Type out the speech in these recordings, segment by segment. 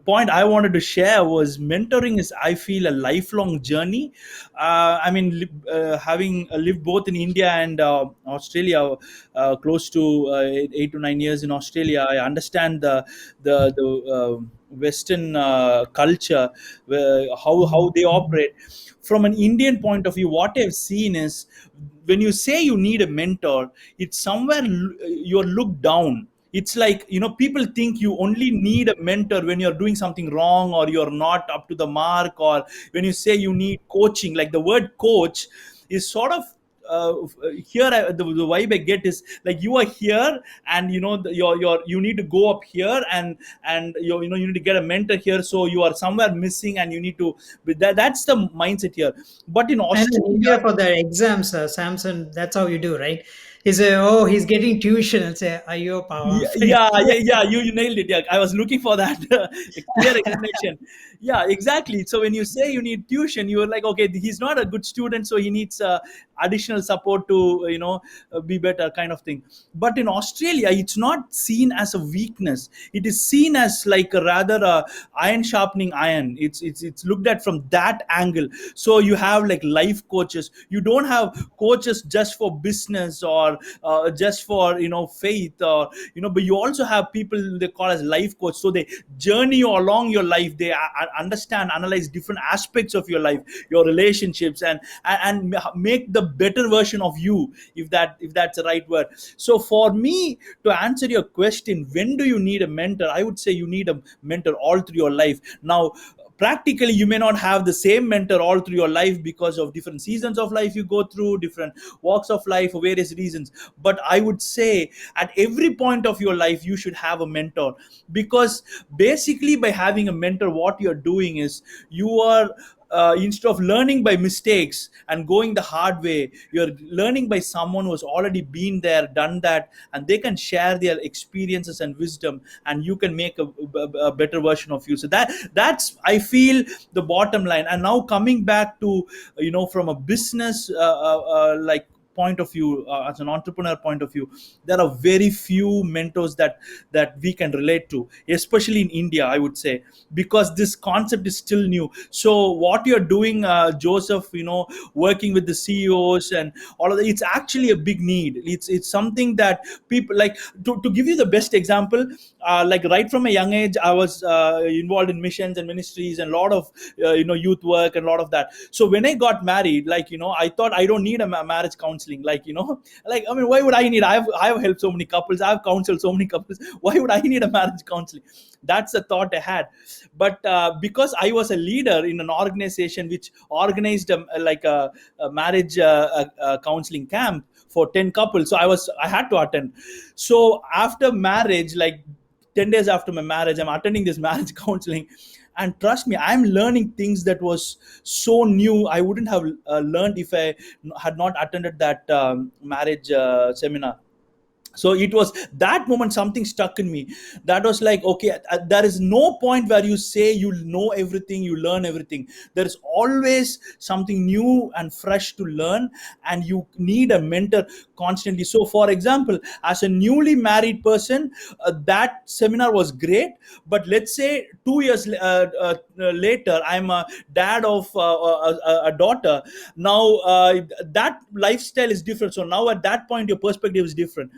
point I wanted to share was mentoring is, I feel, a lifelong journey. I mean, having lived both in India and Australia, close to 8 to 9 years in Australia, I understand the Western culture, how they operate. From an Indian point of view, what I've seen is, when you say you need a mentor, it's somewhere you're looked down. It's like, people think you only need a mentor when you're doing something wrong, or you're not up to the mark, or when you say you need coaching. Like, the word coach is sort of, here, the vibe I get is like, you are here, and you need to go up here, and you need to get a mentor here, so you are somewhere missing, and you need to, that's the mindset here. But in And in Australia, India for the exams, Samson, that's how you do, right? He say, "Oh, he's getting tuition," and say, "Are you a power yeah, of yeah, yeah, yeah, you nailed it. Yeah, I was looking for that a clear explanation. Yeah, exactly. So when you say you need tuition, you are like, okay, he's not a good student, so he needs additional support to, be better, kind of thing. But in Australia, it's not seen as a weakness. It is seen as like a rather iron sharpening iron. It's looked at from that angle. So you have like life coaches. You don't have coaches just for business, or just for, faith, or, but you also have people they call as life coach. So they journey you along your life. They understand, analyze different aspects of your life, your relationships, and make the better version of you, if that's the right word. So for me, to answer your question, when do you need a mentor, I would say you need a mentor all through your life. Now, practically, you may not have the same mentor all through your life, because of different seasons of life you go through, different walks of life, for various reasons. But I would say, at every point of your life, you should have a mentor. Because basically, by having a mentor, what you're doing is, you are, instead of learning by mistakes and going the hard way, you're learning by someone who has already been there, done that, and they can share their experiences and wisdom, and you can make a better version of you. So that's, I feel, the bottom line. And now, coming back to, from a business, like, point of view, as an entrepreneur point of view, there are very few mentors that we can relate to, especially in India, I would say, because this concept is still new. So what you're doing, Joseph, working with the CEOs and all of that, it's actually a big need. It's something that people like. To give you the best example, like, right from a young age, I was involved in missions and ministries, and a lot of youth work, and a lot of that. So when I got married, like, I thought I don't need a marriage counseling, like, like, I mean, why would I need? I've helped so many couples, I've counseled so many couples. Why would I need a marriage counseling? That's the thought I had. But because I was a leader in an organization which organized a marriage counseling camp for 10 couples, so I had to attend. So after marriage, like, 10 days after my marriage, I'm attending this marriage counseling, and trust me, I'm learning things that was so new, I wouldn't have learned if I had not attended that marriage seminar. So it was that moment, something stuck in me. That was like, okay, there is no point where you say you know everything, you learn everything. There is always something new and fresh to learn, and you need a mentor constantly. So for example, as a newly married person, that seminar was great. But let's say 2 years later, I'm a dad of a daughter. Now that lifestyle is different. So now, at that point, your perspective is different.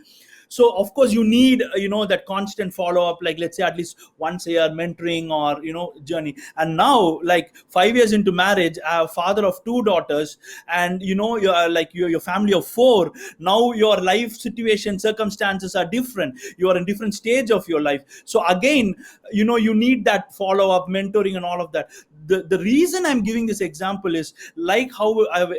So of course, you need, that constant follow up, like, let's say, at least once a year mentoring, or, journey. And now, like, 5 years into marriage, I'm a father of two daughters, and, you're like, your family of four. Now your life situation, circumstances are different, you are in different stage of your life. So again, you need that follow up, mentoring, and all of that. The reason I'm giving this example is, like, how I've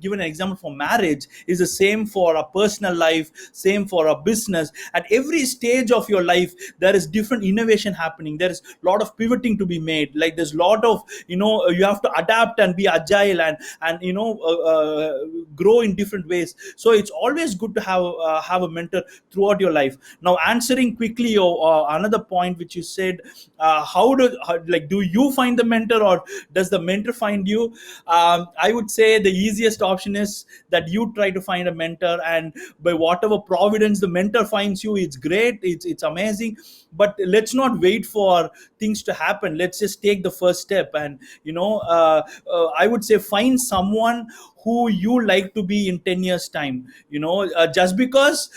given an example for marriage, is the same for a personal life, same for a business. At every stage of your life, there is different innovation happening, there is a lot of pivoting to be made, like, there's a lot of, you have to adapt and be agile, and grow in different ways. So it's always good to have a mentor throughout your life. Now, answering quickly your another point which you said, like, do you find the mentor, or does the mentor find you? I would say the easiest option is that you try to find a mentor, and by whatever providence the mentor finds you, it's great, it's amazing. But let's not wait for things to happen. Let's just take the first step. And I would say, find someone who you like to be in 10 years time. Just because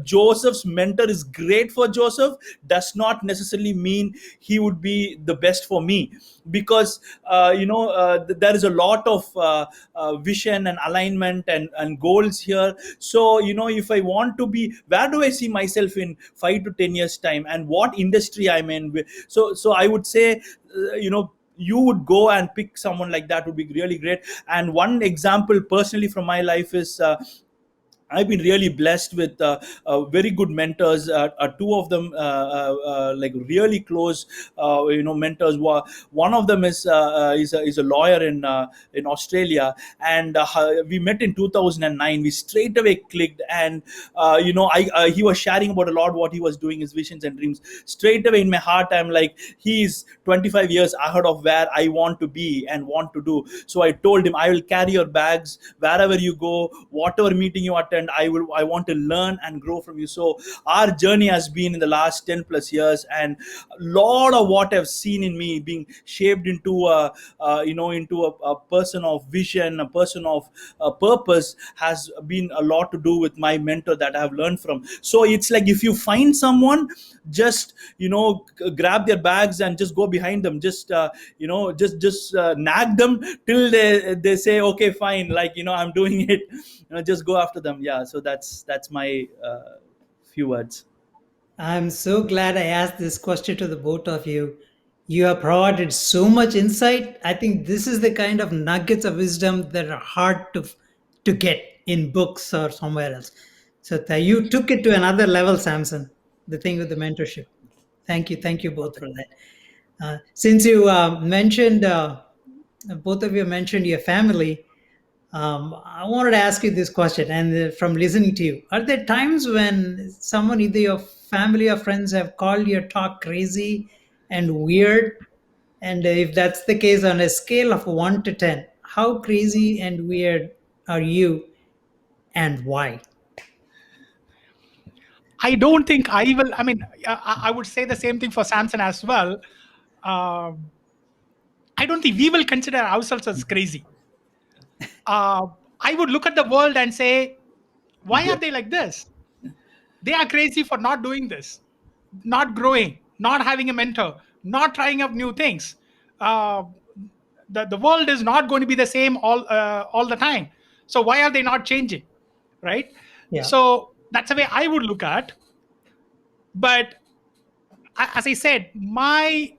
Joseph's mentor is great for Joseph does not necessarily mean he would be the best for me. Because there is a lot of vision and alignment and goals here. So if I want to be, where do I see myself in 5 to 10 years time, and what industry I'm in? So I would say, you would go and pick someone like that would be really great. And one example personally from my life is, I've been really blessed with very good mentors. Two of them, like really close, mentors. One of them is a lawyer in Australia, and we met in 2009. We straight away clicked, and he was sharing about a lot what he was doing, his visions and dreams. Straight away in my heart, I'm like, he's 25 years ahead of where I want to be and want to do. So I told him, I will carry your bags wherever you go, whatever meeting you attend. I want to learn and grow from you. So our journey has been in the last 10 plus years, and a lot of what I've seen in me being shaped into a person of vision, a person of purpose, has been a lot to do with my mentor that I have learned from. So it's like, if you find someone, just grab their bags and just go behind them. Just nag them till they say, okay, fine, I'm doing it. Just go after them. Yeah, so that's my few words. I'm so glad I asked this question to the both of you. You have provided so much insight. I think this is the kind of nuggets of wisdom that are hard to get in books or somewhere else. So you took it to another level, Samson. The thing with the mentorship. Thank you both for that. Since you mentioned both of you mentioned your family, I wanted to ask you this question, and from listening to you, are there times when someone, either your family or friends, have called your talk crazy and weird? And if that's the case, on a scale of 1 to 10, how crazy and weird are you, and why? I don't think I will. I mean, I would say the same thing for Samson as well. Um I don't think we will consider ourselves as crazy. Uh, I would look at the world and say, why Yeah. are they like this? They are crazy for not doing this, not growing, not having a mentor, not trying up new things. Uh, the world is not going to be the same all the time. So why are they not changing, right? Yeah. So that's the way I would look at. But as I said, my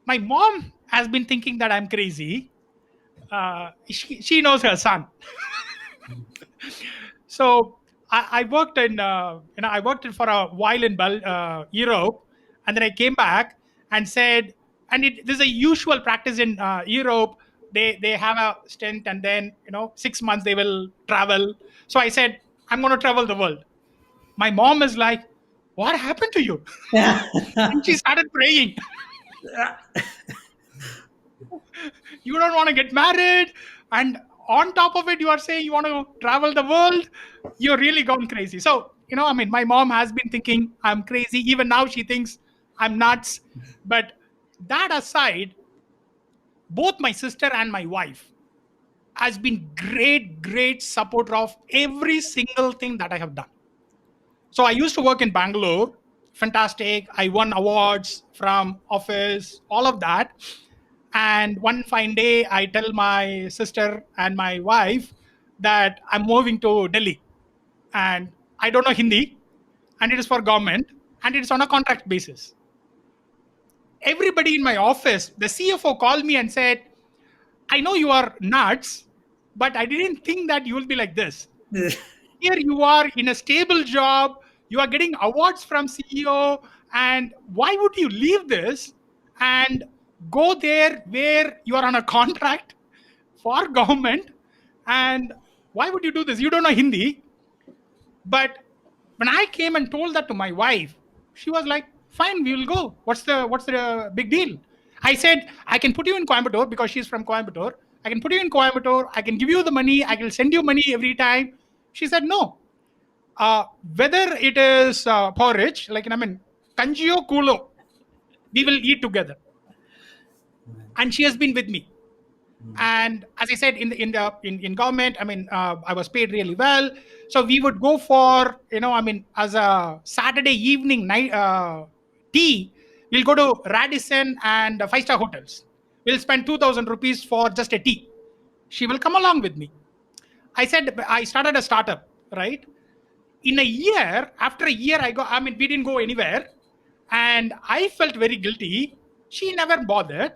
mom has been thinking that I'm crazy. She knows her son. So I worked in I worked for a while in Europe, and then I came back and said, and this is a usual practice in Europe. They have a stint, and then 6 months they will travel. So I said, I'm going to travel the world. My mom is like, what happened to you? And she started praying. You don't want to get married, and on top of it you are saying you want to travel the world. You're really gone crazy. So I mean, my mom has been thinking I'm crazy. Even now she thinks I'm nuts. But that aside, both my sister and my wife has been great supporter of every single thing that I have done. So I used to work in Bangalore. Fantastic. I won awards from office, all of that. And one fine day, I tell my sister and my wife that I'm moving to Delhi, and I don't know Hindi, and it is for government, and it is on a contract basis. Everybody in my office, the CFO called me and said, I know you are nuts, but I didn't think that you will be like this. Here you are in a stable job, you are getting awards from CEO, and why would you leave this and go there where you are on a contract for government? And why would you do this? You don't know Hindi. But when I came and told that to my wife, she was like, fine, we will go. What's the big deal? I said, I can put you in Coimbatore because she's from Coimbatore. I can put you in Coimbatore, I can give you the money, I will send you money every time. She said no. Whether it is porridge, like, I mean, kanjiyo kulo, We will eat together. And she has been with me. And as I said, in government, I mean, I was paid really well. So we would go for, I mean, as a Saturday evening night tea, we'll go to Radisson and five-star hotels. We'll spend 2,000 rupees for just a tea. She will come along with me. I said I started a startup, right? In a year, after a year, I mean, we didn't go anywhere. And I felt very guilty. She never bothered.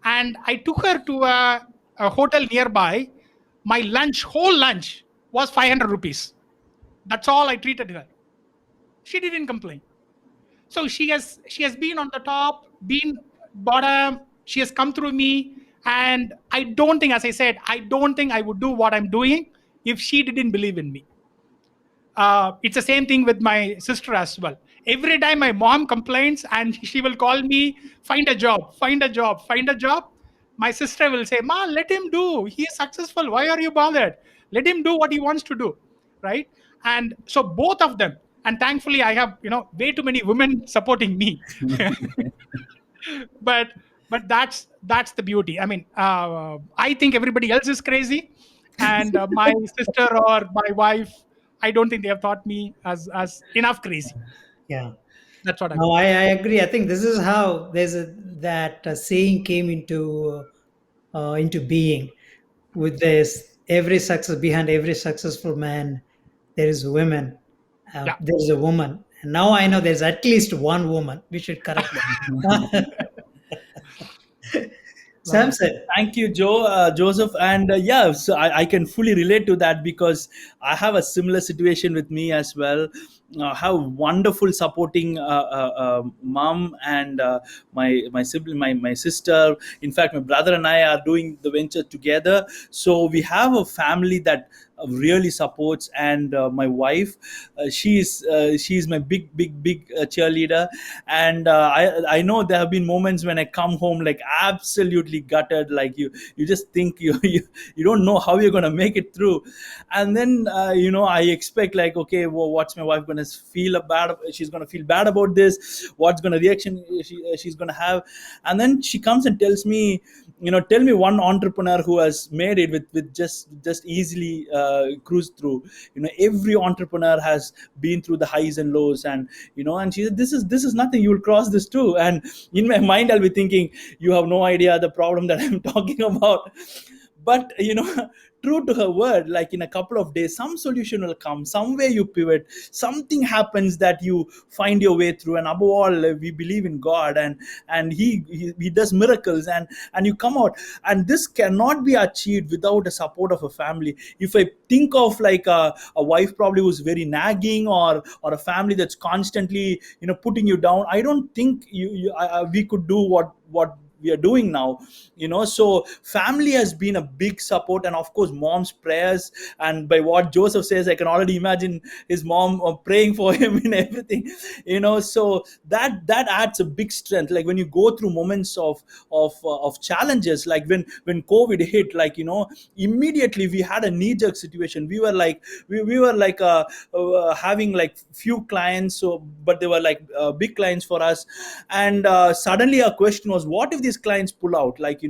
And I took her to a hotel nearby. My lunch, whole lunch, was 500 rupees. That's all I treated her. She didn't complain. So she has been on the top, been bottom. She has come through me. And I don't think, as I said, I don't think I would do what I'm doing if she didn't believe in me. It's the same thing with my sister as well. Every time my mom complains and she will call me, find a job, find a job, find a job. My sister will say, Ma, let him do. He is successful. Why are you bothered? Let him do what he wants to do. Right. And so both of them, and thankfully I have, way too many women supporting me. but that's the beauty. I mean, I think everybody else is crazy, and my sister or my wife, I don't think they have thought me as enough crazy. Yeah. That's what I No, feel. I agree. I think this is how that saying came into being. With this, every success behind every successful man, there is women. Yeah. There is a woman. And now I know there's at least one woman. We should correct that. Lovely. Samson. Thank you, Joseph. And yeah, so I can fully relate to that because I have a similar situation with me as well. Have wonderful supporting mom and my sibling, my sister. In fact, my brother and I are doing the venture together. So we have a family that really supports. And my wife, she's my big cheerleader. And I know there have been moments when I come home like absolutely gutted, like you just think you don't know how you're going to make it through. And then I expect like, okay, well, what's my wife going to feel about? She's going to feel bad about this. What's going to reaction she's going to have? And then she comes and tells me, tell me one entrepreneur who has made it with just easily cruise through. Every entrepreneur has been through the highs and lows. And she said, this is nothing, you will cross this too. And in my mind I'll be thinking, you have no idea the problem that I'm talking about. But true to her word, like in a couple of days some solution will come, somewhere you pivot, something happens that you find your way through. And above all, we believe in God, and he does miracles, and you come out. And this cannot be achieved without the support of a family. If I think of like a wife probably who's very nagging, or a family that's constantly putting you down, I don't think we could do what we are doing now. So family has been a big support, and of course mom's prayers. And by what Joseph says, I can already imagine his mom praying for him in everything. So that adds a big strength. Like when you go through moments of challenges, like when COVID hit, like immediately we had a knee-jerk situation. We were like we were like having like few clients, so but they were like big clients for us. And suddenly our question was, what if these clients pull out? Like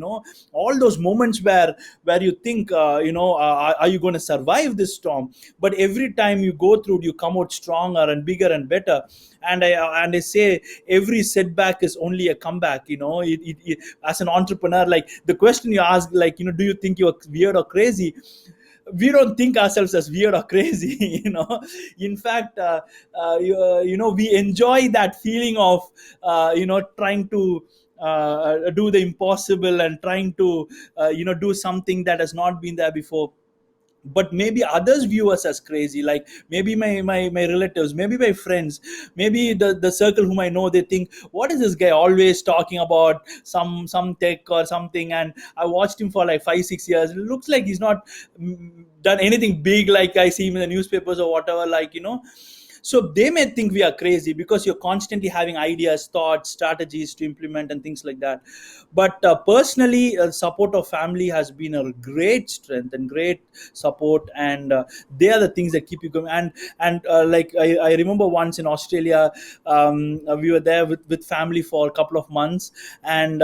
all those moments where you think are you going to survive this storm? But every time you go through, you come out stronger and bigger and better. And I say every setback is only a comeback. As an entrepreneur, like the question you ask, like do you think you're weird or crazy? We don't think ourselves as weird or crazy. In fact, we enjoy that feeling of trying to do the impossible, and trying to do something that has not been there before. But maybe others view us as crazy, like maybe my relatives, maybe my friends, maybe the circle whom I know, they think, what is this guy always talking about some tech or something? And I watched him for like 5-6 years. It looks like he's not done anything big, like I see him in the newspapers or whatever, like So they may think we are crazy because you're constantly having ideas, thoughts, strategies to implement and things like that. But personally, support of family has been a great strength and great support, and they are the things that keep you going. And like I remember once in Australia, we were there with family for a couple of months, and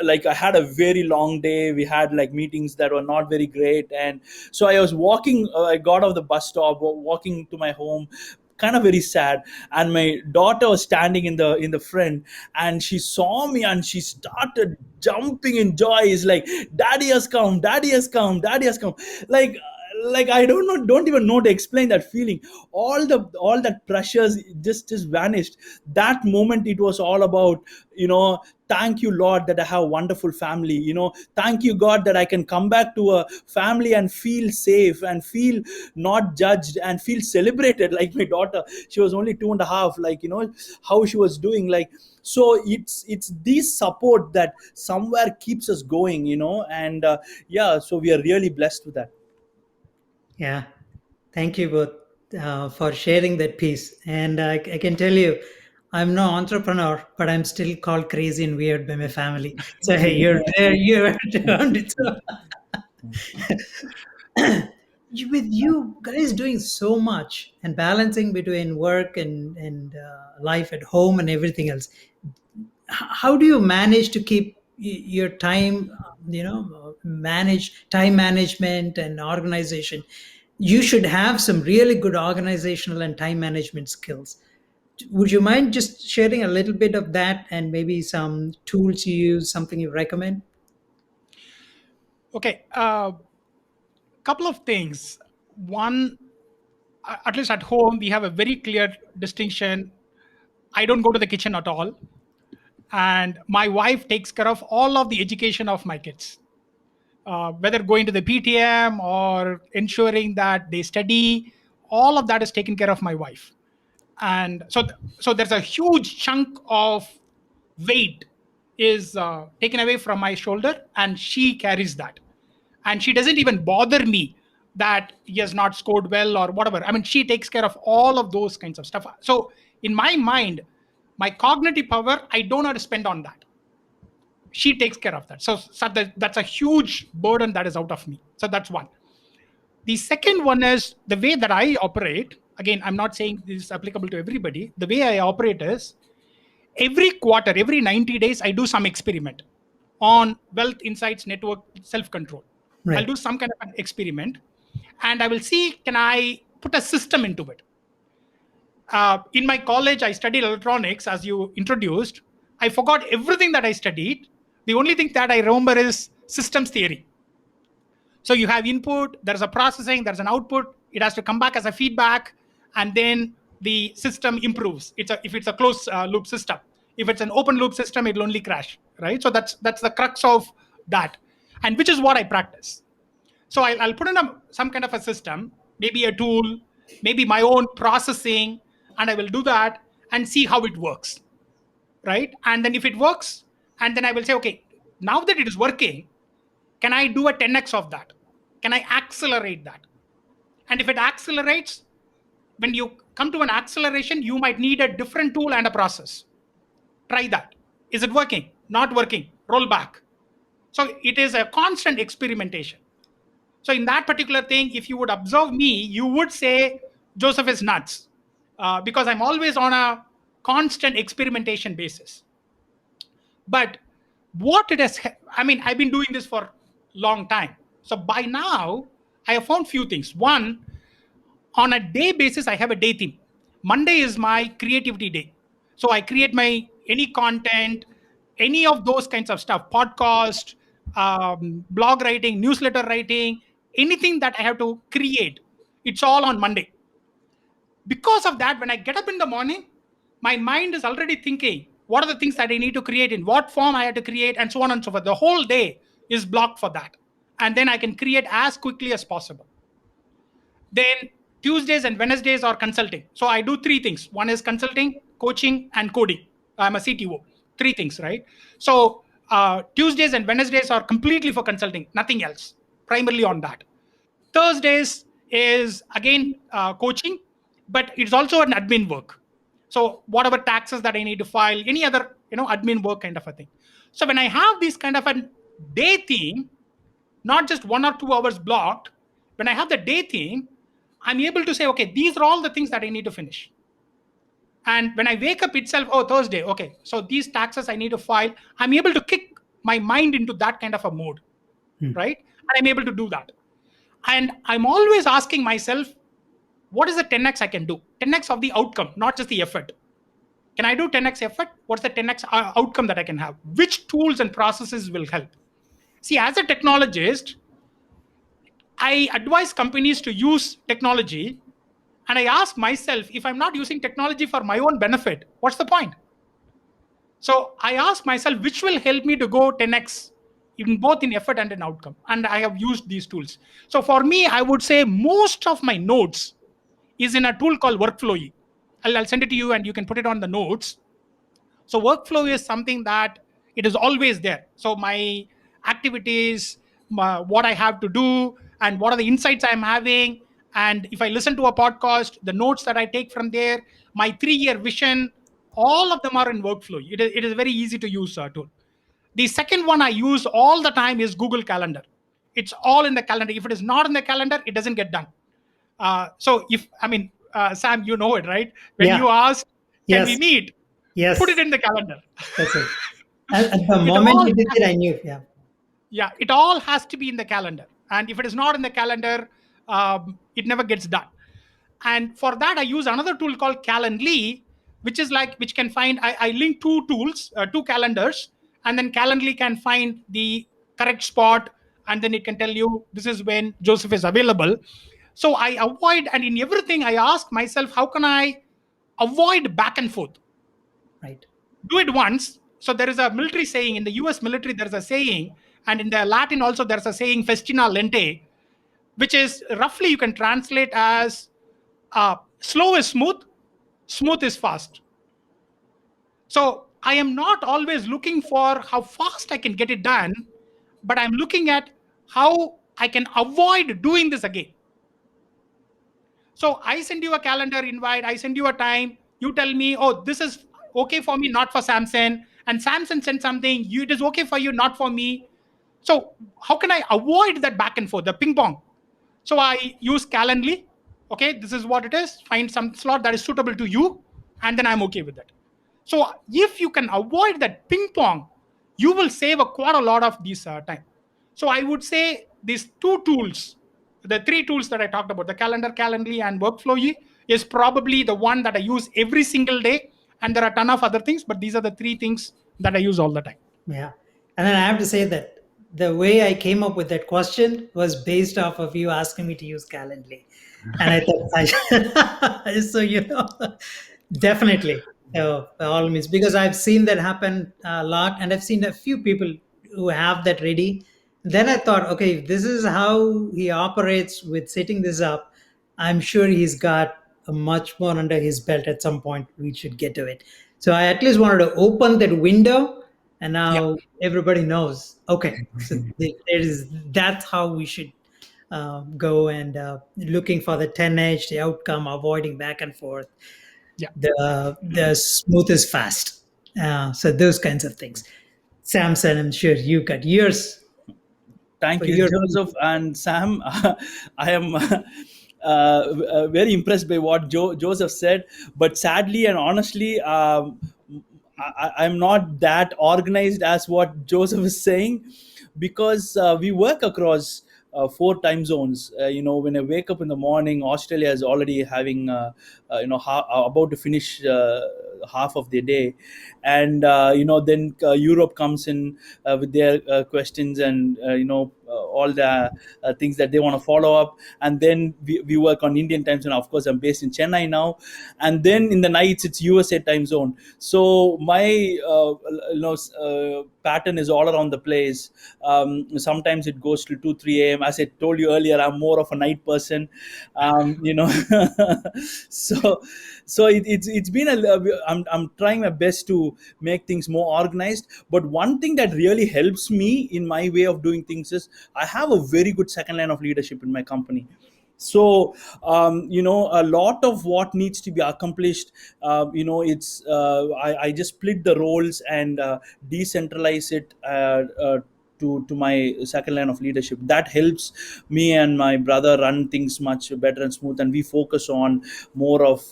like I had a very long day. We had like meetings that were not very great, and so I was walking. I got off the bus stop, walking to my home, kind of very sad, and my daughter was standing in the front, and she saw me and she started jumping in joy. Is like, daddy has come, daddy has come, daddy has come. Like I don't even know to explain that feeling. All that pressures just vanished. That moment, it was all about, thank you, Lord, that I have a wonderful family. Thank you, God, that I can come back to a family and feel safe and feel not judged and feel celebrated. Like my daughter, she was only 2.5, like, how she was doing, like. So it's this support that somewhere keeps us going, and yeah, so we are really blessed with that. Yeah. Thank you both for sharing that piece. And I can tell you, I'm no entrepreneur, but I'm still called crazy and weird by my family. So hey, you're there, you're turned it. With you guys doing so much and balancing between work and life at home and everything else, how do you manage to keep your time, manage time management and organization? You should have some really good organizational and time management skills. Would you mind just sharing a little bit of that and maybe some tools you use, something you recommend? Okay, couple of things. One, at least at home, we have a very clear distinction. I don't go to the kitchen at all, and my wife takes care of all of the education of my kids, whether going to the PTM or ensuring that they study. All of that is taken care of my wife, and so there's a huge chunk of weight is taken away from my shoulder, and she carries that, and she doesn't even bother me that he has not scored well or whatever. I mean, she takes care of all of those kinds of stuff. So in my mind, my cognitive power, I don't have to spend on that. She takes care of that. That's a huge burden that is out of me. So that's one. The second one is the way that I operate. Again, I'm not saying this is applicable to everybody. The way I operate is every quarter, every 90 days, I do some experiment on wealth insights network self control. I'll Right. do some kind of an experiment, and I will see, can I put a system into it. In my college, I studied electronics, as you introduced. I forgot everything that I studied. The only thing that I remember is systems theory. So you have input, there's a processing, there's an output. It has to come back as a feedback, and then the system improves. If it's a closed loop system. If it's an open loop system, it'll only crash, right? So that's the crux of that, and which is what I practice. So I'll put in some kind of a system, maybe a tool, maybe my own processing, and I will do that and see how it works, right? And then if it works, and then I will say, okay, now that it is working, can I do a 10x of that? Can I accelerate that? And if it accelerates, when you come to an acceleration, you might need a different tool and a process. Try that. Is it working? Not working? Roll back. So it is a constant experimentation. So in that particular thing, if you would observe me, you would say Joseph is nuts, because I'm always on a constant experimentation basis. But what it has, I mean, I've been doing this for a long time. So by now, I have found few things. One, on a day basis, I have a day theme. Monday is my creativity day. So I create my any content, any of those kinds of stuff, podcast, blog writing, newsletter writing, anything that I have to create. It's all on Monday. Because of that, when I get up in the morning, my mind is already thinking, what are the things that I need to create, in what form I have to create, and so on and so forth. The whole day is blocked for that. And then I can create as quickly as possible. Then Tuesdays and Wednesdays are consulting. So I do three things. One is consulting, coaching, and coding. I'm a CTO. Three things, right? So Tuesdays and Wednesdays are completely for consulting, nothing else, primarily on that. Thursdays is again coaching. but it's also an admin work. So whatever taxes that I need to file, any other admin work kind of a thing. So when I have this kind of a day theme, not just 1 or 2 hours blocked, when I have the day theme, I'm able to say, okay, these are all the things that I need to finish. And when I wake up itself, oh, Thursday, okay, so these taxes I need to file, I'm able to kick my mind into that kind of a mode, right? And I'm able to do that. And I'm always asking myself, what is the 10x I can do? 10x of the outcome, not just the effort. Can I do 10x effort? What's the 10x outcome that I can have? Which tools and processes will help? See, as a technologist, I advise companies to use technology, and I ask myself, if I'm not using technology for my own benefit, what's the point? So I ask myself, which will help me to go 10x in both in effort and in outcome? And I have used these tools. So for me, I would say most of my notes is in a tool called Workflowy. I'll send it to you and you can put it on the notes. So workflow is something that it is always there. So my activities, what I have to do, and what are the insights I'm having. And if I listen to a podcast, the notes that I take from there, my 3-year vision, all of them are in workflow. It is a very easy to use tool. The second one I use all the time is Google Calendar. It's all in the calendar. If it is not in the calendar, it doesn't get done. So Sam, you know it, right? When Yeah. you ask, can we Yes. meet? Yes. Put it in the calendar. That's it. At the It moment all you did it, I knew. Yeah. Yeah, it all has to be in the calendar. And if it is not in the calendar, it never gets done. And for that, I use another tool called Calendly, which can find, I link two tools, two calendars, and then Calendly can find the correct spot, and then it can tell you this is when Joseph is available. So I avoid, and in everything, I ask myself, how can I avoid back and forth? Right. Do it once. So there is a military saying in the US military, there's a saying, and in the Latin also, there's a saying, festina lente, which is roughly you can translate as slow is smooth, smooth is fast. So I am not always looking for how fast I can get it done, but I'm looking at how I can avoid doing this again. So I send you a calendar invite, I send you a time, you tell me, oh, this is okay for me, not for Samson. And Samson sent something, it is okay for you, not for me. So how can I avoid that back and forth, the ping pong? So I use Calendly. Okay, this is what it is. Find some slot that is suitable to you, and then I'm okay with it. So if you can avoid that ping pong, you will save quite a lot of this time. So I would say these two tools, the three tools that I talked about, the calendar, Calendly, and Workflowy, is probably the one that I use every single day. And there are a ton of other things, but these are the three things that I use all the time. Yeah. And then I have to say that the way I came up with that question was based off of you asking me to use Calendly. And I thought, so, definitely, by all means, because I've seen that happen a lot and I've seen a few people who have that ready. Then I thought, okay, if this is how he operates with setting this up, I'm sure he's got a much more under his belt at some point. We should get to it. So I at least wanted to open that window, and now everybody knows. Okay, so that's how we should go, and looking for the 10 edge, the outcome, avoiding back and forth. Yeah. The smooth is fast. So those kinds of things. Samson, I'm sure you got yours. Thank you, Joseph and Sam. I am very impressed by what Joseph said, but sadly and honestly, I'm not that organized as what Joseph is saying, because we work across 4 time zones. When I wake up in the morning, Australia is already having, about to finish half of the day, and then Europe comes in with their questions, and all the things that they want to follow up, and then we work on Indian time zone. Of course, I'm based in Chennai now, and then in the nights it's USA time zone. So my pattern is all around the place. Sometimes it goes to 2-3 a.m. As I told you earlier, I'm more of a night person. So it's been I'm trying my best to make things more organized. But one thing that really helps me in my way of doing things is I have a very good second line of leadership in my company. So a lot of what needs to be accomplished, I just split the roles and decentralize it to my second line of leadership. That helps me and my brother run things much better and smooth, and we focus on more of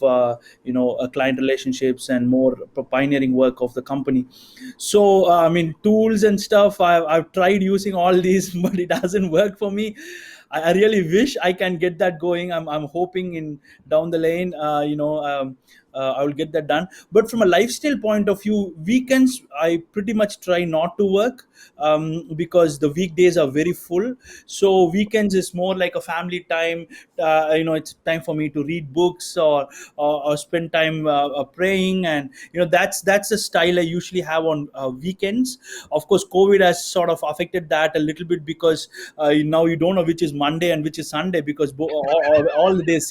client relationships and more pioneering work of the company. So tools and stuff, I've tried using all these but it doesn't work for me. I really wish I can get that going. I'm hoping in down the lane, I will get that done. But from a lifestyle point of view, weekends I pretty much try not to work, because the weekdays are very full. So weekends is more like a family time. It's time for me to read books, or spend time praying, and that's the style I usually have on weekends. Of course, COVID has sort of affected that a little bit, because now you don't know which is Monday and which is Sunday, because all the days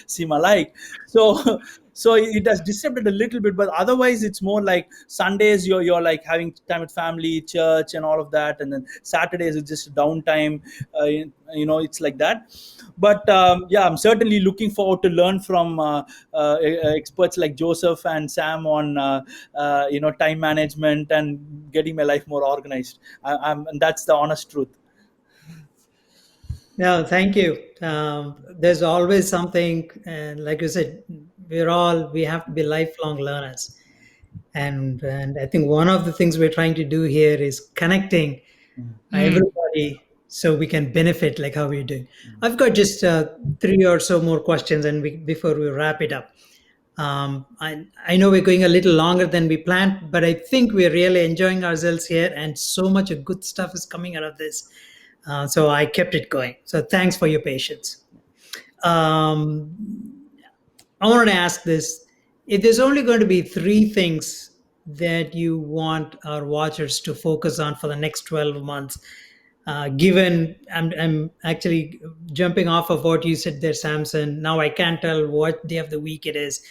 seem alike. So so it has disrupted a little bit, but otherwise it's more like Sundays you're like having time with family, church, and all of that, and then Saturdays is just downtime. It's like that. But yeah, I'm certainly looking forward to learn from experts like Joseph and Sam on time management and getting my life more organized. And that's the honest truth. No, thank you. There's always something, and like you said, we have to be lifelong learners, and I think one of the things we're trying to do here is connecting Hmm. everybody so we can benefit like how we're doing. I've got just three or so more questions, and before we wrap it up. I know we're going a little longer than we planned, but I think we're really enjoying ourselves here, and so much of good stuff is coming out of this. So I kept it going. So thanks for your patience. Um, I wanted to ask this: if there's only going to be three things that you want our watchers to focus on for the next 12 months, given I'm actually jumping off of what you said there, Samson. Now I can't tell what day of the week it is.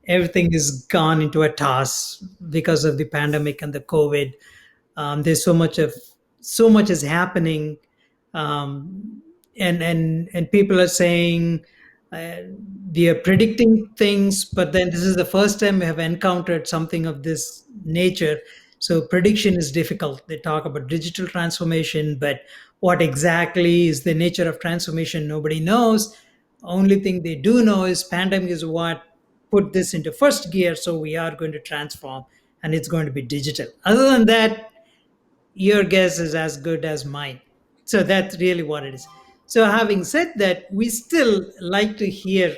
Everything is gone into a toss because of the pandemic and the COVID. There's so much is happening, um, and people are saying uh, we are predicting things, but then this is the first time we have encountered something of this nature. So prediction is difficult. They talk about digital transformation, but what exactly is the nature of transformation? Nobody knows. Only thing they do know is pandemic is what put this into first gear. So we are going to transform, and it's going to be digital. Other than that, your guess is as good as mine. So that's really what it is. So, having said that, we still like to hear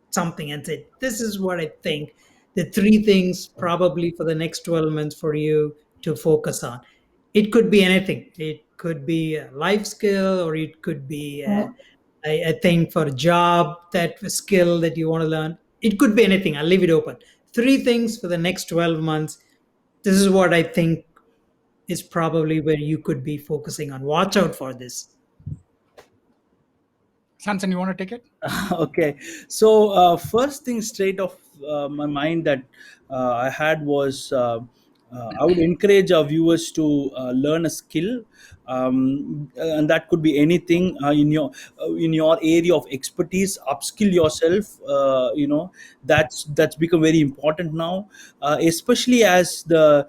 something and say, this is what I think the three things probably for the next 12 months for you to focus on. It could be anything, it could be a life skill, or it could be a thing for a job, that a skill that you want to learn. It could be anything. I'll leave it open. Three things for the next 12 months. This is what I think is probably where you could be focusing on. Watch out for this. Samson, you want to take it? Okay, so first thing straight off my mind that I had was, I would encourage our viewers to learn a skill, and that could be anything in your area of expertise. Upskill yourself. That's become very important now, especially as the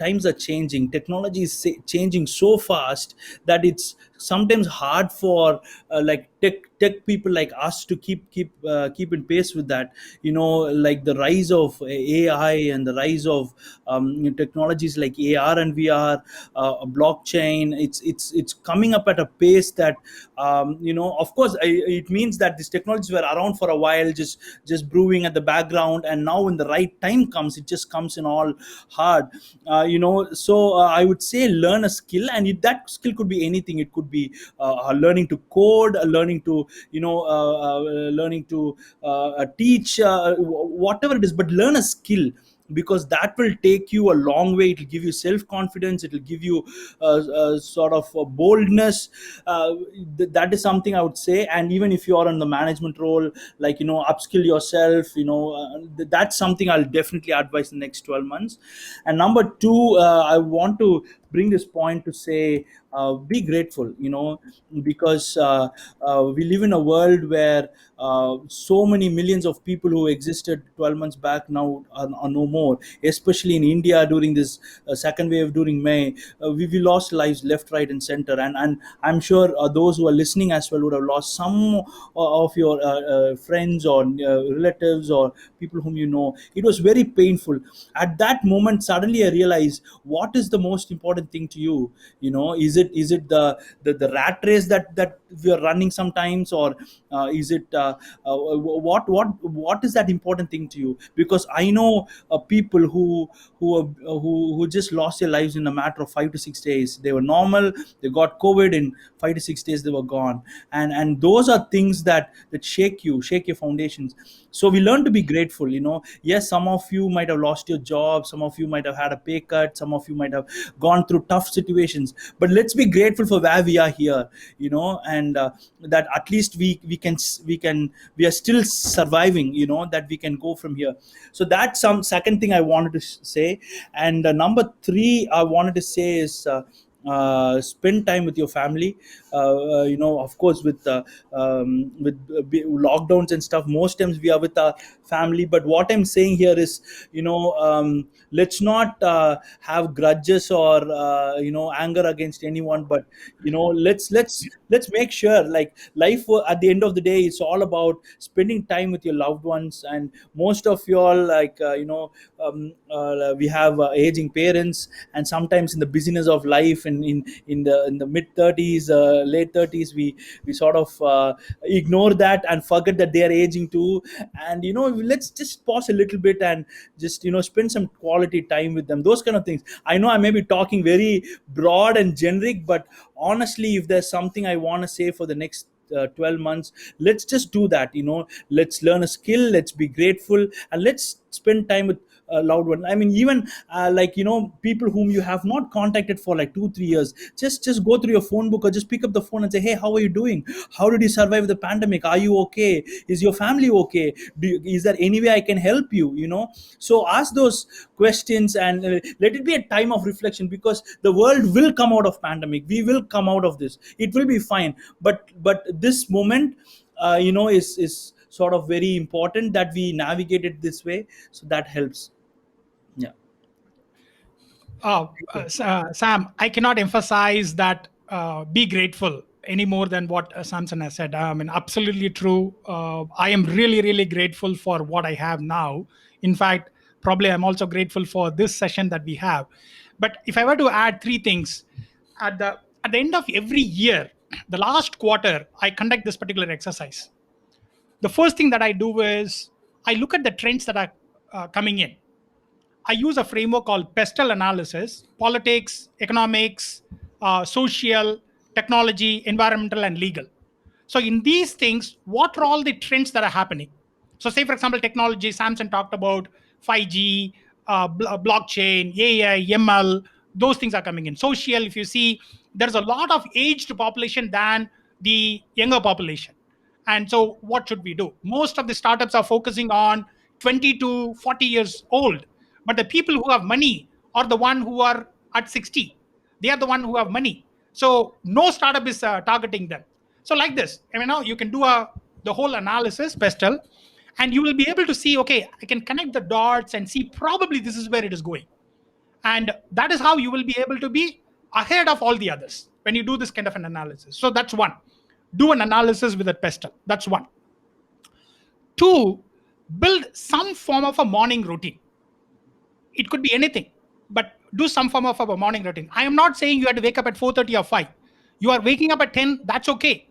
times are changing. Technology is changing so fast that it's sometimes hard for like tech people like us to keep in pace with that. Like the rise of AI and the rise of technologies like AR and VR, blockchain. It's coming up at a pace that, of course, it means that these technologies were around for a while, just brewing at the background, and now when the right time comes, it just comes in all hard. So I would say learn a skill, and that skill could be anything. It could be learning to code, learning to teach, whatever it is, but learn a skill, because that will take you a long way. It will give you self confidence, it will give you sort of boldness. uh, that is something I would say. And even if you are in the management role, like, upskill yourself. That's something I'll definitely advise in the next 12 months. And number two, I want to bring this point to say, be grateful, because we live in a world where so many millions of people who existed 12 months back now are no more, especially in India during this second wave during May. We lost lives left, right, and center. And I'm sure those who are listening as well would have lost some of your friends or relatives or people whom you know. It was very painful. At that moment, suddenly I realized, what is the most important thing to you? Is it the rat race that we are running sometimes, or is it what is that important thing to you? Because I know people who just lost their lives in a matter of 5 to 6 days. They were normal, they got COVID, in 5 to 6 days they were gone. And those are things that shake your foundations. So we learn to be grateful. Yes, some of you might have lost your job, some of you might have had a pay cut, some of you might have gone through tough situations, but let's be grateful for where we are here. And that at least we are still surviving, that we can go from here. So that's some second thing I wanted to say. And number three I wanted to say is, spend time with your family. Of course, with lockdowns and stuff, most times we are with our family. But what I'm saying here is, let's not have grudges or anger against anyone. But let's make sure, like, life at the end of the day, it's all about spending time with your loved ones. And most of you all, like, we have aging parents, and sometimes in the busyness of life, and in the mid 30s, late 30s, we sort of ignore that and forget that they are aging too. And let's just pause a little bit and just spend some quality time with them. Those kind of things. I know I may be talking very broad and generic, but honestly, if there's something I want to say for the next 12 months, let's just do that. Let's learn a skill, let's be grateful, and let's spend time with loved one. I mean, even like, people whom you have not contacted for like 2 3 years, just go through your phone book, or just pick up the phone and say, hey, how are you doing? How did you survive the pandemic? Are you okay? Is your family okay? Is there any way I can help you? So ask those questions, and let it be a time of reflection, because the world will come out of pandemic. We will come out of this. It will be fine. But this moment, is sort of very important that we navigate it this way. So that helps. Yeah. Sam, I cannot emphasize that be grateful any more than what Samson has said. I mean, absolutely true. I am really, really grateful for what I have now. In fact, probably I'm also grateful for this session that we have. But if I were to add three things, at the at the end of every year, the last quarter, I conduct this particular exercise. The first thing that I do is I look at the trends that are coming in. I use a framework called pestle analysis: politics, economics, social, technology, environmental, and legal. So, in these things, what are all the trends that are happening? So, say, for example, technology, Samson talked about 5G, blockchain, AI, ML, those things are coming in. Social, if you see, there's a lot of aged population than the younger population. And so, what should we do? Most of the startups are focusing on 20 to 40 years old, but the people who have money are the one who are at 60. They are the one who have money. So no startup is targeting them. So like this, I mean, now you can do the whole analysis, Pestel, and you will be able to see, okay, I can connect the dots and see probably this is where it is going. And that is how you will be able to be ahead of all the others when you do this kind of an analysis. So that's one. Do an analysis with a pestle. That's one. Two, build some form of a morning routine. It could be anything, but do some form of a morning routine. I am not saying you have to wake up at 4:30 or 5. You are waking up at 10, that's okay.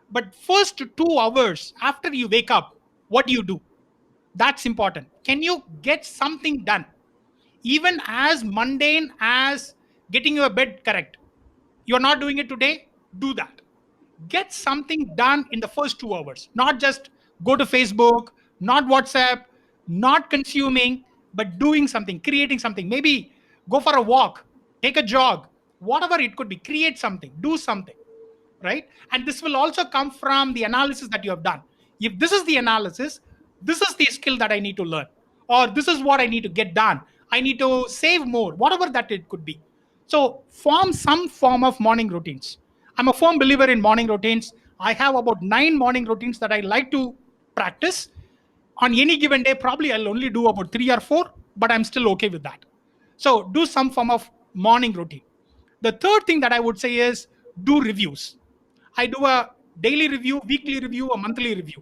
But first 2 hours after you wake up, what do you do? That's important. Can you get something done? Even as mundane as getting your bed correct. You're not doing it today, do that. Get something done in the first 2 hours. Not just go to Facebook, not WhatsApp, not consuming, but doing something, creating something. Maybe go for a walk, take a jog, whatever it could be. Create something, do something, right? And this will also come from the analysis that you have done. If this is the analysis, this is the skill that I need to learn, or this is what I need to get done. I need to save more, whatever that it could be. So form some form of morning routines. I'm a firm believer in morning routines. I have about 9 morning routines that I like to practice. On any given day, probably I'll only do about 3 or 4, but I'm still okay with that. So do some form of morning routine. The third thing that I would say is do reviews. I do a daily review, weekly review, a monthly review.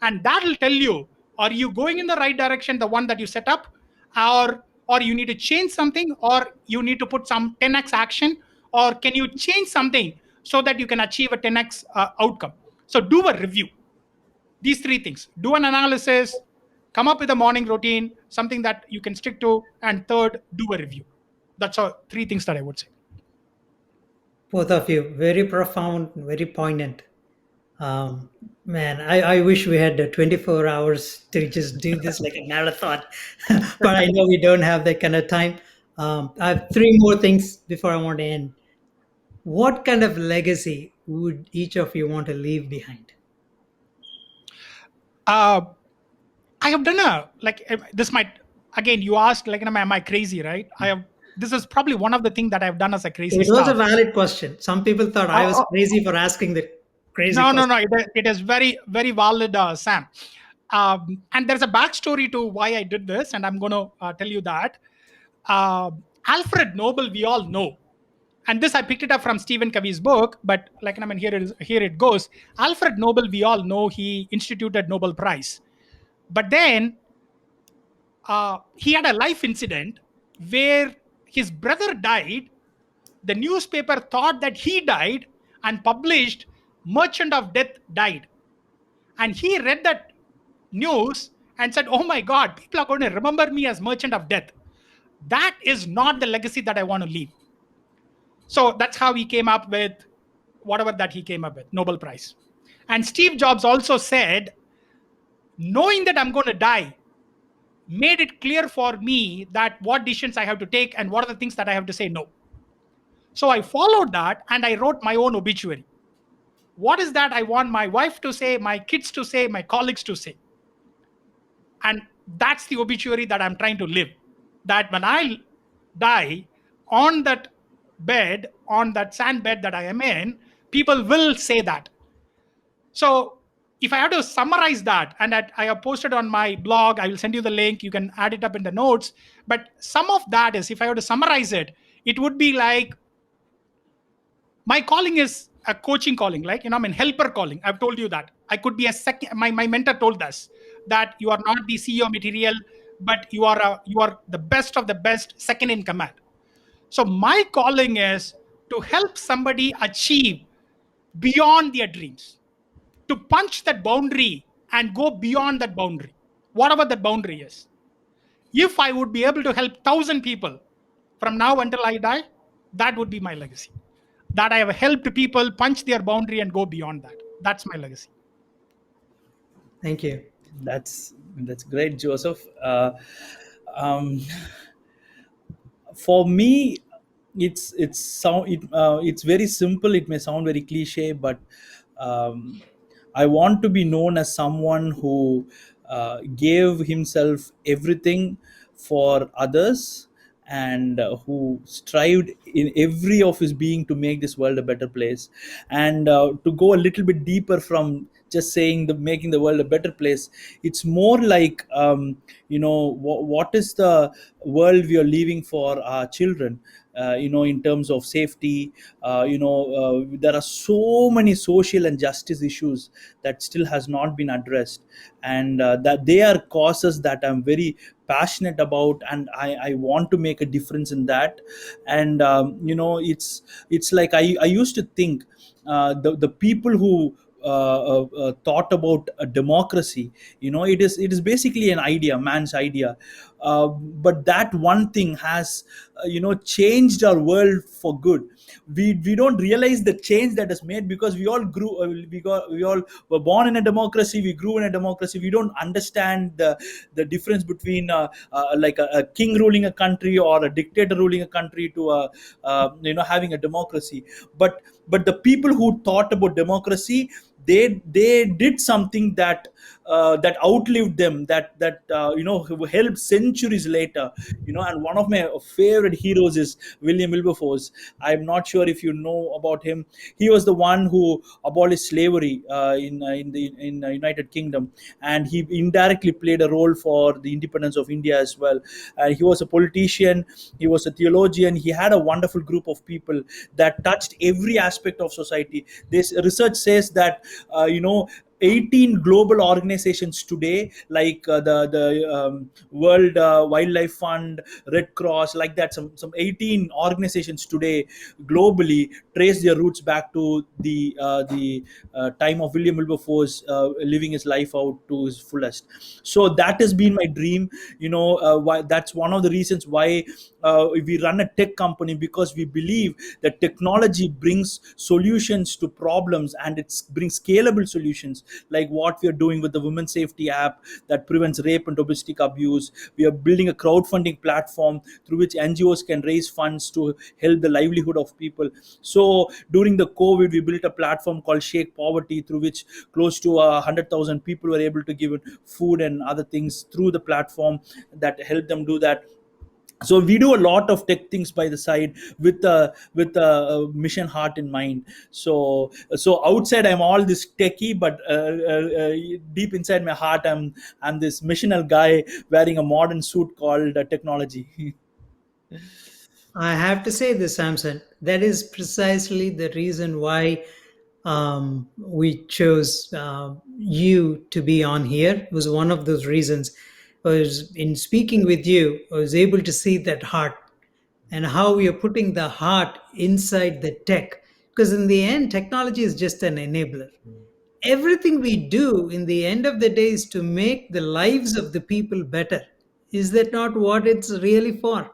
And that'll tell you, are you going in the right direction, the one that you set up, or you need to change something, or you need to put some 10x action, or can you change something so that you can achieve a 10x outcome. So do a review. These three things: do an analysis, come up with a morning routine, something that you can stick to, and third, do a review. That's all three things that I would say. Both of you, very profound, very poignant. Man, I wish we had 24 hours to just do this like a marathon, but I know we don't have that kind of time. I have three more things before I want to end. What kind of legacy would each of you want to leave behind? uh, I have done a like this might again you asked like am I crazy, right? I have This is probably one of the things that I've done as a crazy It was a stuff. valid question. Some people thought I was Oh, crazy for asking the crazy no, question. it is very very valid, Sam. And there's a backstory to why I did this, and I'm going to tell you that. uh, Alfred Nobel, we all know, and this I picked it up from Stephen Covey's book, but like I mean here it goes. Alfred Nobel, we all know, he instituted Nobel Prize, but then he had a life incident where his brother died. The newspaper thought that he died and published Merchant of Death died. And he read that news and said, oh my God, people are going to remember me as Merchant of Death. That is not the legacy that I want to leave. So that's how he came up with whatever that he came up with, Nobel Prize. And Steve Jobs also said, knowing that I'm going to die made it clear for me that what decisions I have to take and what are the things that I have to say no. So I followed that and I wrote my own obituary. What is that I want my wife to say, my kids to say, my colleagues to say? And that's the obituary that I'm trying to live. That when I die on that bed, on that sand bed that I am in, people will say that. So if I have to summarize that, and I have posted on my blog, I will send you the link. You can add it up in the notes. But some of that is, if I were to summarize it, it would be like my calling is a coaching calling, like I mean helper calling. I've told you that I could be a second. My mentor told us that you are not the CEO material, but you are the best of the best, second in command. So my calling is to help somebody achieve beyond their dreams, to punch that boundary and go beyond that boundary, whatever that boundary is. If I would be able to help 1,000 people from now until I die, that would be my legacy. That I have helped people punch their boundary and go beyond that. That's my legacy. Thank you. That's great, Joseph. Um, for me, it's very simple. It may sound very cliche, but um, I want to be known as someone who gave himself everything for others, and who strived in every of his being to make this world a better place. And to go a little bit deeper from just saying the making the world a better place, it's more like, what is the world we are leaving for our children, in terms of safety. There are so many social and justice issues that still has not been addressed, and that they are causes that I'm very passionate about, and I want to make a difference in that. And it's like I used to think, the people who thought about a democracy, it is basically an idea, man's idea. But that one thing has changed our world for good. We don't realize the change that is made, because we all grew we all were born in a democracy, we grew in a democracy. We don't understand the difference between like a king ruling a country or a dictator ruling a country to having a democracy. But the people who thought about democracy, they did something that outlived them, who helped centuries later. And one of my favorite heroes is William Wilberforce. I'm not sure if you know about him. He was the one who abolished slavery in United Kingdom, and he indirectly played a role for the independence of India as well. He was a politician, he was a theologian, he had a wonderful group of people that touched every aspect of society. This research says that 18 global organizations today, like the World Wildlife Fund, Red Cross, like that, some 18 organizations today globally trace their roots back to the time of William Wilberforce, living his life out to his fullest. So that has been my dream. Why that's one of the reasons why we run a tech company, because we believe that technology brings solutions to problems, and it brings scalable solutions, like what we are doing with the women's safety app that prevents rape and domestic abuse. We are building a crowdfunding platform through which NGOs can raise funds to help the livelihood of people. So during the COVID, we built a platform called Shake Poverty, through which close to 100,000 people were able to give food and other things through the platform that helped them do that. So we do a lot of tech things by the side with a mission heart in mind. So outside I'm all this techie, but deep inside my heart I'm this missional guy wearing a modern suit called technology. I have to say this, Samson. That is precisely the reason why we chose you to be on here. It was one of those reasons. Was in speaking with you, I was able to see that heart and how we are putting the heart inside the tech. Because in the end, technology is just an enabler. Everything we do in the end of the day is to make the lives of the people better. Is that not what it's really for?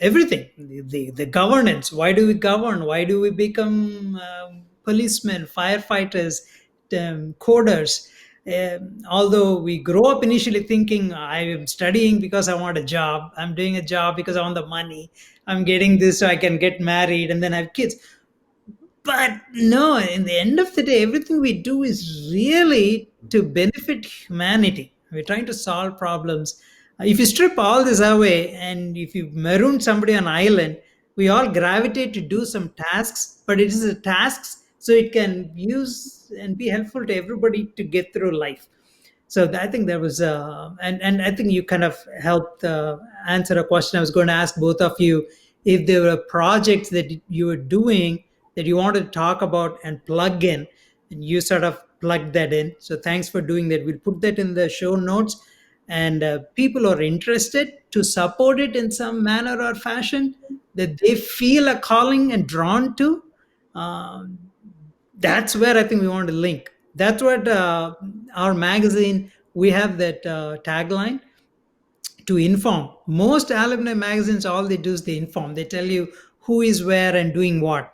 Everything, the governance, why do we govern, why do we become policemen, firefighters, coders? Although we grow up initially thinking I am studying because I want a job, I'm doing a job because I want the money, I'm getting this so I can get married and then have kids. But no, in the end of the day, everything we do is really to benefit humanity. We're trying to solve problems. If you strip all this away and if you maroon somebody on an island, we all gravitate to do some tasks, but it is a tasks so it can use and be helpful to everybody to get through life. So I think there was, and I think you kind of helped answer a question I was going to ask both of you. If there were projects that you were doing that you wanted to talk about and plug in, and you sort of plugged that in. So thanks for doing that. We'll put that in the show notes, and people are interested to support it in some manner or fashion that they feel a calling and drawn to. Um, that's where I think we want to link. That's what our magazine, we have that tagline, to inform. Most alumni magazines, all they do is they inform. They tell you who is where and doing what.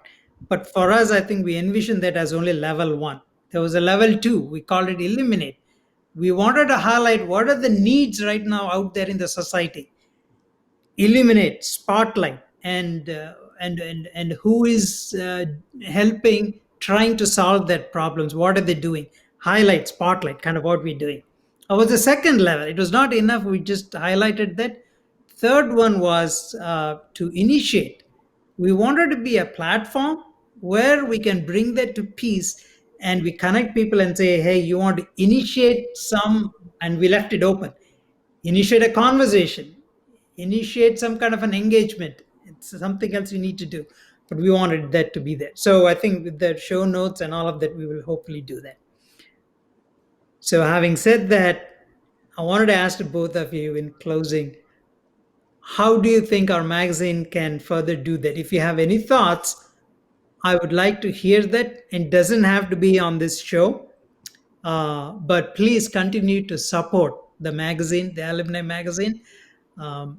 But for us, I think we envision that as only level one. There was a level two. We called it illuminate. We wanted to highlight what are the needs right now out there in the society, illuminate, spotlight, and who is helping, trying to solve that problems. What are they doing? Highlight, spotlight, kind of what we're doing. That was the second level. It was not enough. We just highlighted that. Third one was to initiate. We wanted to be a platform where we can bring that to peace and we connect people and say, hey, you want to initiate some, and we left it open. Initiate a conversation, initiate some kind of an engagement. It's something else you need to do, but we wanted that to be there. So I think with the show notes and all of that, we will hopefully do that. So having said that, I wanted to ask both of you in closing, how do you think our magazine can further do that? If you have any thoughts, I would like to hear that. It doesn't have to be on this show, but please continue to support the magazine, the alumni magazine,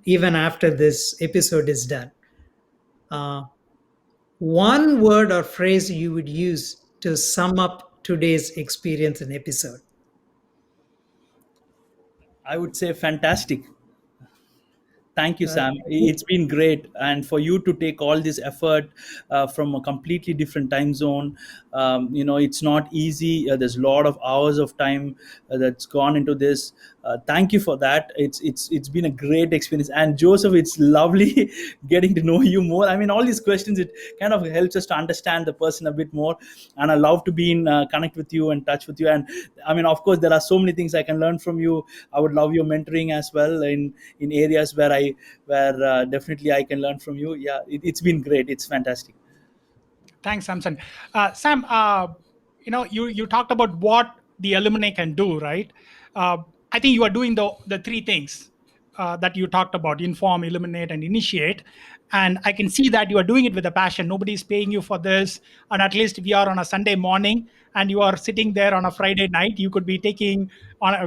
even after this episode is done. Uh, one word or phrase you would use to sum up today's experience and episode. I would say fantastic. Thank you, Uh, Sam. It's been great, and for you to take all this effort from a completely different time zone, it's not easy. There's a lot of hours of time that's gone into this. Thank you for that. It's been a great experience. And Joseph, it's lovely getting to know you more. I mean, all these questions, it kind of helps us to understand the person a bit more. And I love to be in connect with you and touch with you. And I mean, of course, there are so many things I can learn from you. I would love your mentoring as well in areas where definitely I can learn from you. Yeah, it's been great. It's fantastic. Thanks, Samson. Sam, you talked about what the alumni can do, right? Uh, I think you are doing the three things that you talked about: inform, illuminate, and initiate. And I can see that you are doing it with a passion. Nobody's paying you for this. And at least if you are on a Sunday morning and you are sitting there on a Friday night, you could be taking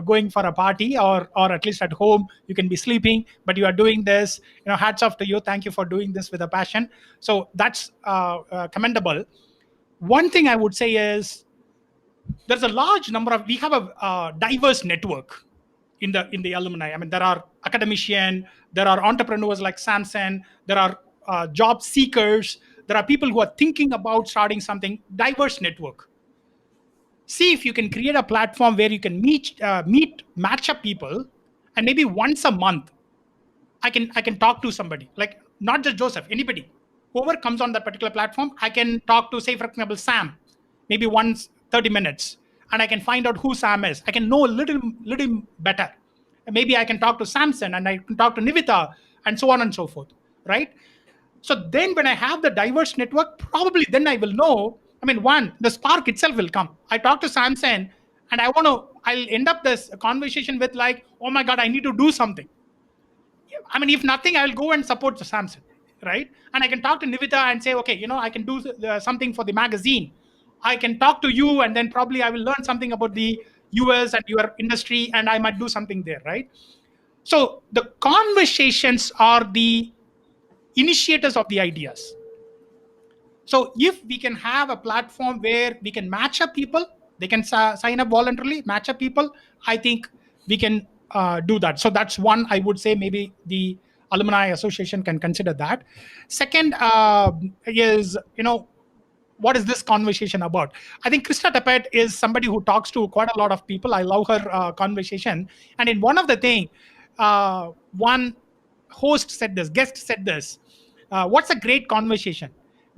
going for a party, or at least at home you can be sleeping, but you are doing this. Hats off to you. Thank you for doing this with a passion. So that's commendable. One thing I would say is there's a large number of we have a diverse network in the alumni. I mean, there are academicians, there are entrepreneurs like Samson, there are job seekers, there are people who are thinking about starting something. Diverse network. See if you can create a platform where you can match up people, and maybe once a month I can talk to somebody, like not just Joseph, anybody, whoever comes on that particular platform. I can talk to, say, for example, Sam, maybe once 30 minutes, and I can find out who Sam is. I can know a little better. And maybe I can talk to Samson, and I can talk to Nivita, and so on and so forth, right? So then when I have the diverse network, probably then I will know. I mean, one, the spark itself will come. I talk to Samson, and I'll end up this conversation with, like, oh my God, I need to do something. I mean, if nothing, I will go and support the Samson, right? And I can talk to Nivita and say, okay, I can do something for the magazine. I can talk to you, and then probably I will learn something about the US and your industry, and I might do something there, right? So the conversations are the initiators of the ideas. So if we can have a platform where we can match up people, they can sign up voluntarily, match up people, I think we can do that. So that's one, I would say maybe the alumni association can consider that. Second is, what is this conversation about? I think Krista Tepet is somebody who talks to quite a lot of people. I love her conversation. And in one of the thing, one guest said this, what's a great conversation?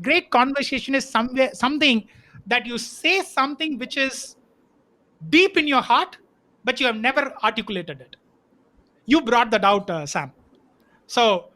Great conversation is something that you say something which is deep in your heart, but you have never articulated it. You brought that out, Sam. So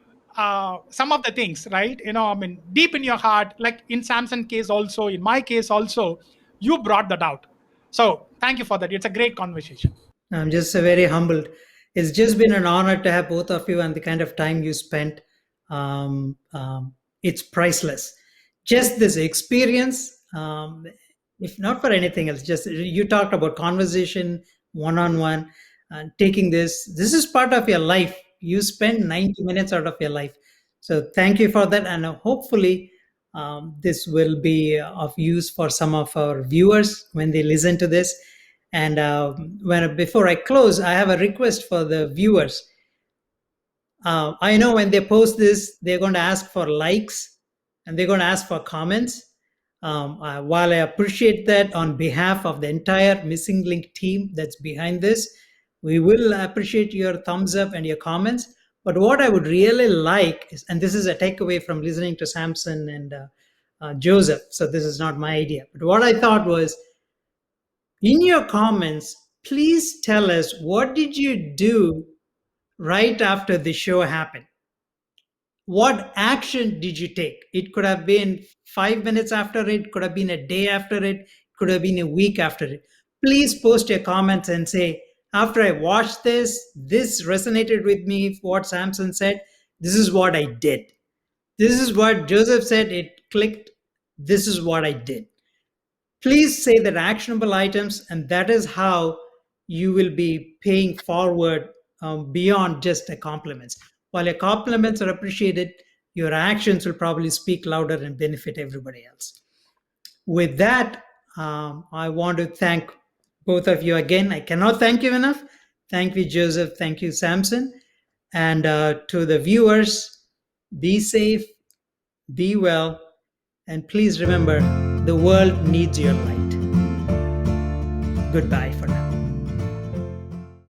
some of the things, right? I mean, deep in your heart, like in Samson's case also, in my case also, you brought that out. So thank you for that. It's a great conversation. I'm just very humbled. It's just been an honor to have both of you and the kind of time you spent. It's priceless. Just this experience, if not for anything else, just you talked about conversation, one on one, and taking this. This is part of your life. You spend 90 minutes out of your life. So thank you for that. And hopefully, this will be of use for some of our viewers when they listen to this. And before I close, I have a request for the viewers. I know when they post this, they're going to ask for likes and they're going to ask for comments. While I appreciate that on behalf of the entire Missing Link team that's behind this, we will appreciate your thumbs up and your comments. But what I would really like is, and this is a takeaway from listening to Samson and Joseph, so this is not my idea, but what I thought was, in your comments, please tell us, what did you do right after the show happened? What action did you take? It could have been 5 minutes after it, could have been a day after it, could have been a week after it. Please post your comments and say, after I watched this resonated with me, what Samson said, this is what I did. This is what Joseph said, it clicked. This is what I did. Please say that actionable items, and that is how you will be paying forward beyond just the compliments. While your compliments are appreciated, your actions will probably speak louder and benefit everybody else. With that, I want to thank both of you again. I cannot thank you enough. Thank you, Joseph. Thank you, Samson. And to the viewers, be safe, be well, and please remember the world needs your light. Goodbye for now.